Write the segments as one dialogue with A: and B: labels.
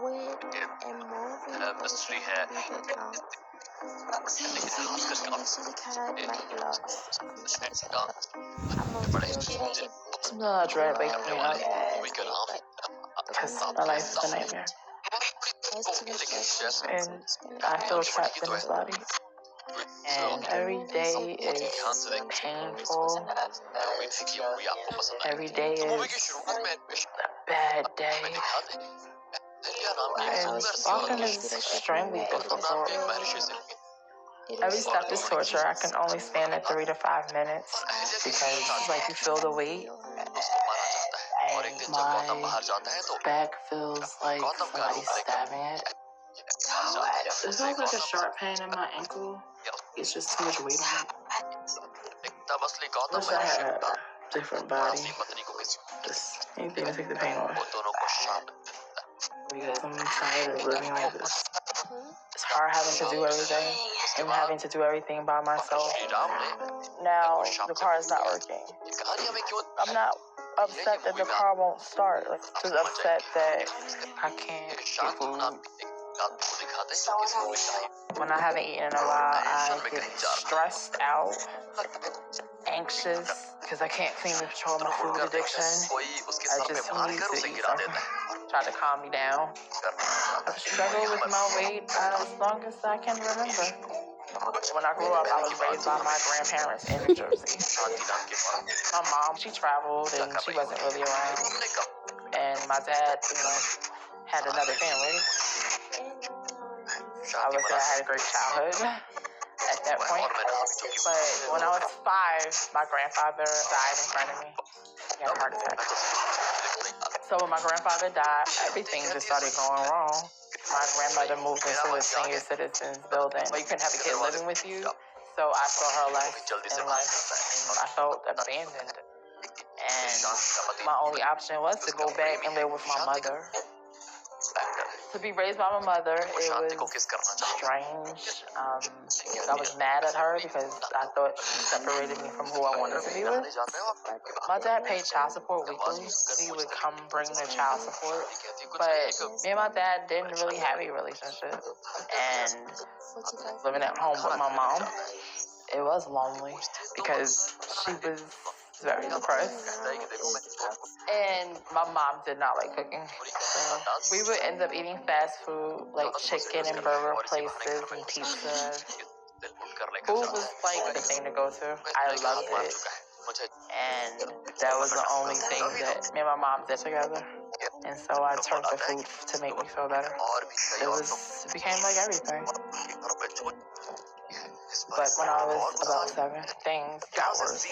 A: with a movie
B: mystery है
C: Sometimes I dread waking me up because my life is a nightmare. And I feel trapped in this body. And every day is painful. Every day is a bad day. And walking is extremely difficult. Every step is torture. I can only stand at 3 to 5 minutes because it's like you feel the weight. And my back feels like somebody's stabbing it. It feels like a sharp pain in my ankle. It's just too much weight on it. I wish I had a different body. Just anything to take the pain away. Because I'm tired of living like this. It's hard having to do everything and having to do everything by myself. Now the car is not working. I'm not upset that the car won't start. Like, just upset that I can't get food. When I haven't eaten in a while, I get stressed out, anxious, because I can't seem to control my food addiction. I just need to eat something. Try to calm me down. I've struggled with my weight as long as I can remember. When I grew up, I was raised by my grandparents in New Jersey. My mom, she traveled and she wasn't really around. And my dad, had another family. I would say I had a great childhood at that point. But when I was 5, my grandfather died in front of me. He had a heart attack. So when my grandfather died, everything just started going wrong. My grandmother moved into a senior citizens building. You couldn't have a kid living with you. So I saw her less in life. And I felt abandoned. And my only option was to go back and live with my mother. To be raised by my mother, it was strange. I was mad at her because I thought she separated me from who I wanted to be with. My dad paid child support weekly. He would come bring the child support. But me and my dad didn't really have a relationship. And living at home with my mom, it was lonely because she was very depressed. And my mom did not like cooking. So we would end up eating fast food, like chicken and burger places and pizza. Food was like the thing to go to. I loved it. And that was the only thing that me and my mom did together. And so I turned to food to make me feel better. It became like everything. But when I was about 7, things got worse.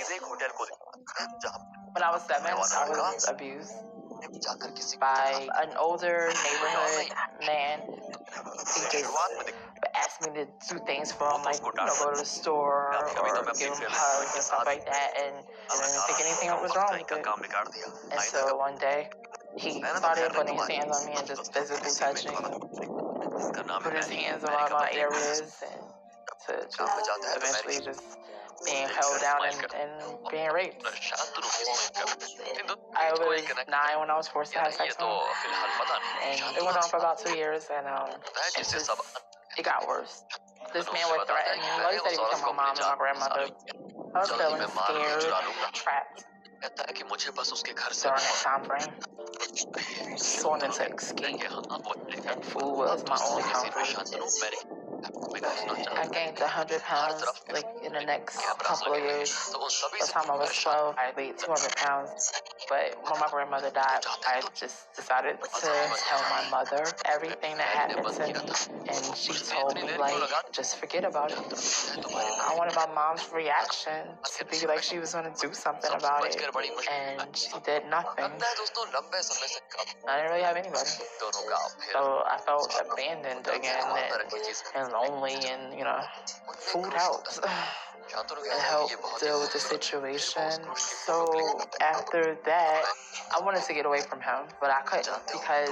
C: When I was 7, I was abused by an older neighborhood man. He just asked me to do things for him, like, go to the store or give him hugs and stuff like that. And I didn't think anything was wrong with it. And so one day, he started putting his hands on me and just physically touching, put his hands around my areas, and to just eventually just being held down and being raped. I was 9 when I was forced to have sex with him. And it went on for about 2 years, and it got worse. This man would threaten me. Well, he said he would kill my mom and my grandmother. I was feeling scared, trapped during that time frame. Just wanted to escape, and food was my only comfort. I gained 100 pounds like in the next couple of years. By the time I was 12, I weighed 200 pounds. But when my grandmother died, I just decided to tell my mother everything that happened to me. And she told me, like, just forget about it. I wanted my mom's reaction to be like she was going to do something about it. And she did nothing. I didn't really have anybody. So I felt abandoned again and lonely, and food helps. It helped deal with the situation. So after that, dad, I wanted to get away from him, but I couldn't because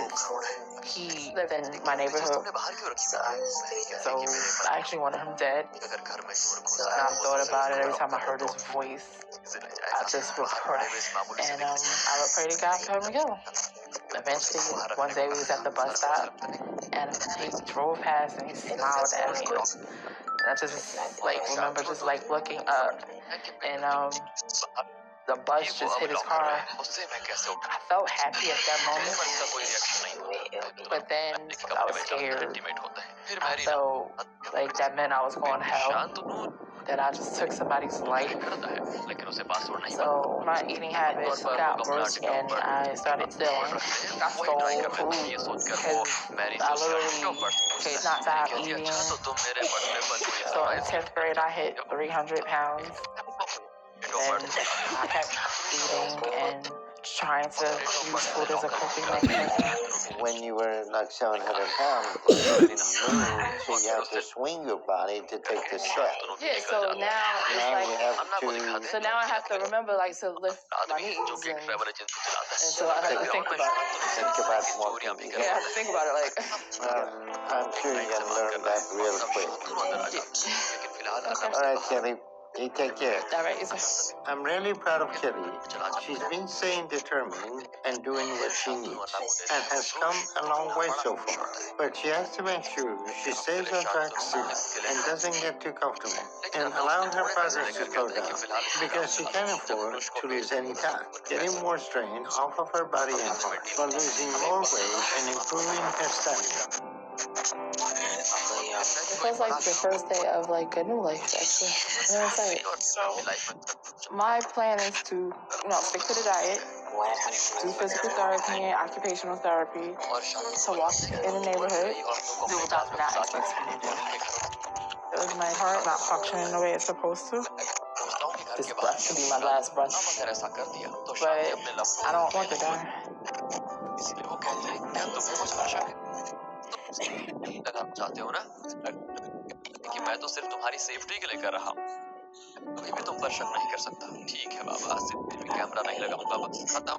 C: he lived in my neighborhood. So I actually wanted him dead. And I thought about it every time I heard his voice. I just would pray. And I would pray to God for him to kill him. Eventually, one day we was at the bus stop, and he drove past and he smiled at me. And I just remember just looking up, and the bus just hit his car. I felt happy at that moment, but then I was scared. I felt like that meant I was going to hell, that I just took somebody's life. So my eating habits got worse, and I started stealing. I stole food because I literally could not stop eating. So in 10th grade, I hit 300 pounds. And I kept eating and trying to use food as a coping mechanism.
B: When you were like 700 pounds, you didn't move, so you have to swing your body to take the step.
C: Yeah, so now it's
B: Now
C: like,
B: you have to
C: so now I have to remember to lift my knees, and so I have to think about it.
B: think about what you
C: Yeah, I have to think about it
B: I'm sure you're going to learn that real quick.
C: Okay.
B: All right, Kelly, you take care.
C: All right, it's
B: I'm really proud of Kelly. She's been staying determined and doing what she needs and has come a long way so far. But she has to make sure she stays on track still and doesn't get too comfortable and allow her progress to slow down because she can't afford to lose any time, getting more strain off of her body and heart while losing more weight and improving her stamina.
C: It feels like the first day of a new life, actually. I'm excited. My plan is to, stick to the diet, do physical therapy and occupational therapy, to walk in the neighborhood, do what Dr. Nat expects me to do. Is my heart not functioning the way it's supposed to? This breath could be my last breath, but I don't want to die.
D: चाहते हो ना कि मैं तो सिर्फ तुम्हारी safety के लिए कर रहा हूँ कोई भी तुम पर शक नहीं कर सकता ठीक है बाबा जिंदगी में कैमरा नहीं लगाऊंगा बस खत्म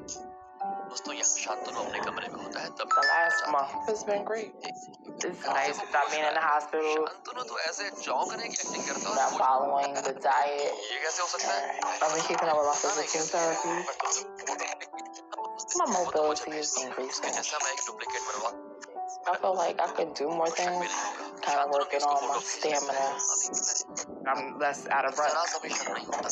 D: दोस्तों यहाँ शांतनु अपने कमरे में होता है तब
C: The last month has been great. It's nice without being in the hospital.
D: Shantanu तो ऐसे चौंकने की एक्टिंग करता है
C: Not following the diet.
D: ये कैसे हो सकता है
C: I've been keeping up with my physical therapy. My mobility is increasing.
D: जैसा मैं एक डुप्लीकेट बनवा
C: I feel like I could do more things, kind of working on my stamina. I'm less out of breath.
D: जरा सा भी शक नहीं होता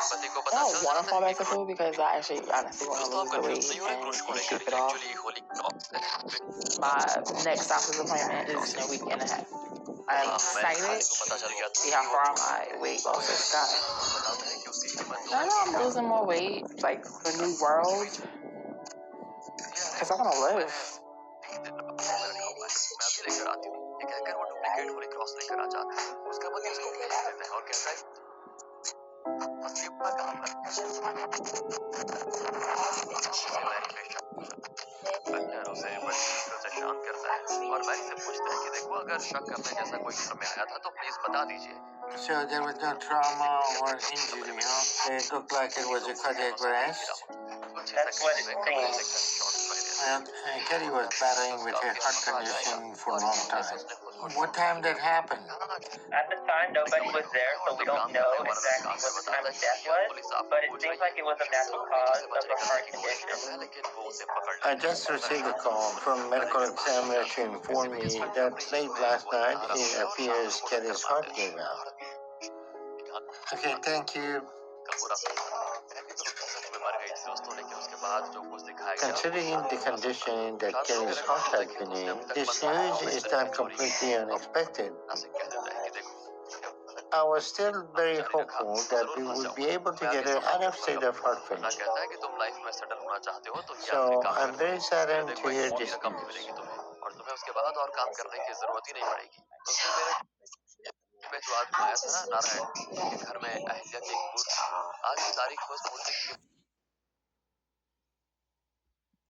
D: पति को
C: I
D: पता
C: don't
D: चल
C: want to
D: जाता
C: fall
D: है
C: back to food because I actually honestly want to lose the weight and keep it off. My next doctor's appointment is in a week and a half. I'm excited to see how far my weight loss has gotten. I know I'm losing more weight. It's like a new world. Because I want to live.
D: शांत करता है और Mary से पूछता है कि देखो अगर शक करने जैसा कोई घर में आया था तो प्लीज बता दीजिए.
B: So there was no trauma or injury, huh? It looked like it was a cardiac arrest.
E: That's what it seems.
B: Well, Kelly was battling with her heart condition for a long time. What time did that happen?
E: At the time, nobody was there, so we don't know exactly what the time of death was, but it seems like it was a natural cause of a heart condition.
B: I just received a call from a medical examiner to inform me that late last night it appears Kelly's heart gave out. Okay, thank you. Considering the condition that Kelly's heart had been in, this news is not completely unexpected. I was still very hopeful that we would be able to get her out of state of heart failure. So I'm very saddened to hear this news.
D: जो आदमी आया था ना नारायण घर में अहिल्या की एक मूर्ति आज तारीख में उस मूर्ति